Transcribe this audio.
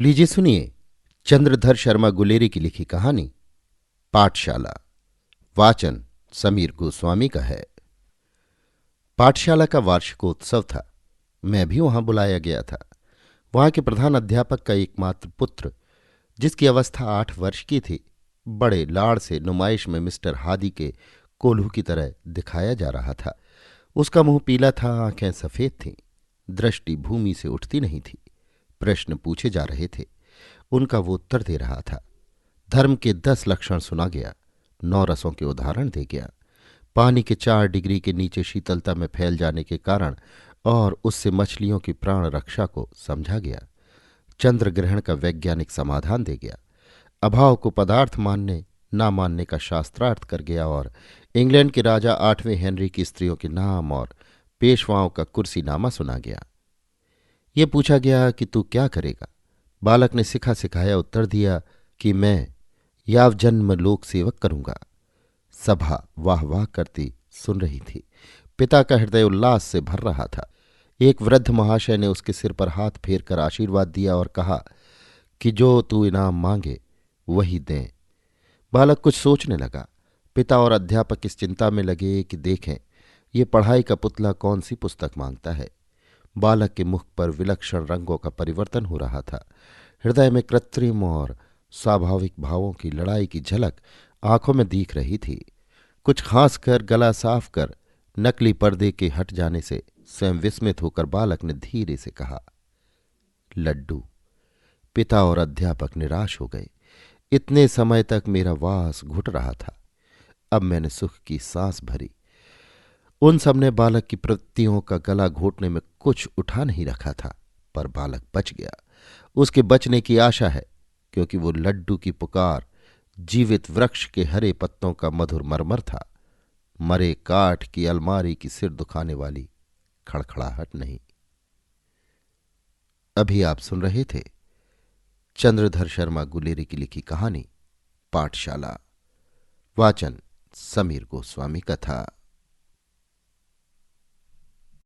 लीजिए सुनिए। चंद्रधर शर्मा गुलेरी की लिखी कहानी पाठशाला। वाचन समीर गोस्वामी का है। पाठशाला का वार्षिकोत्सव था। मैं भी वहां बुलाया गया था। वहां के प्रधान अध्यापक का एकमात्र पुत्र, जिसकी अवस्था 8 वर्ष की थी, बड़े लाड़ से नुमाइश में मिस्टर हादी के कोल्हू की तरह दिखाया जा रहा था। उसका मुंह पीला था, आंखें सफेद थीं, दृष्टि भूमि से उठती नहीं थी। प्रश्न पूछे जा रहे थे, उनका वो उत्तर दे रहा था। धर्म के 10 लक्षण सुना गया, 9 रसों के उदाहरण दे गया। पानी के 4 डिग्री के नीचे शीतलता में फैल जाने के कारण और उससे मछलियों की प्राण रक्षा को समझा गया। चंद्र ग्रहण का वैज्ञानिक समाधान दे गया। अभाव को पदार्थ मानने ना मानने का शास्त्रार्थ कर गया और इंग्लैंड के राजा 8वें हेनरी की स्त्रियों के नाम और पेशवाओं का कुर्सीनामा सुना गया। ये पूछा गया कि तू क्या करेगा। बालक ने सिखा सिखाया उत्तर दिया कि मैं याव जन्म लोक सेवक करूंगा। सभा वाह वाह करती सुन रही थी। पिता का हृदय उल्लास से भर रहा था। एक वृद्ध महाशय ने उसके सिर पर हाथ फेर कर आशीर्वाद दिया और कहा कि जो तू इनाम मांगे वही दें। बालक कुछ सोचने लगा। पिता और अध्यापक इस चिंता में लगे कि देखें ये पढ़ाई का पुतला कौन सी पुस्तक मांगता है। बालक के मुख पर विलक्षण रंगों का परिवर्तन हो रहा था। हृदय में कृत्रिम और स्वाभाविक भावों की लड़ाई की झलक आंखों में दिख रही थी। कुछ खांस कर गला साफ कर नकली पर्दे के हट जाने से स्वयं विस्मित होकर बालक ने धीरे से कहा, लड्डू। पिता और अध्यापक निराश हो गए। इतने समय तक मेरा वास घुट रहा था, अब मैंने सुख की सांस भरी। उन सब ने बालक की प्रवृत्तियों का गला घोटने में कुछ उठा नहीं रखा था, पर बालक बच गया। उसके बचने की आशा है, क्योंकि वो लड्डू की पुकार जीवित वृक्ष के हरे पत्तों का मधुर मरमर था, मरे काठ की अलमारी की सिर दुखाने वाली खड़खड़ाहट नहीं। अभी आप सुन रहे थे चंद्रधर शर्मा गुलेरी की लिखी कहानी पाठशाला। वाचन समीर गोस्वामी का था।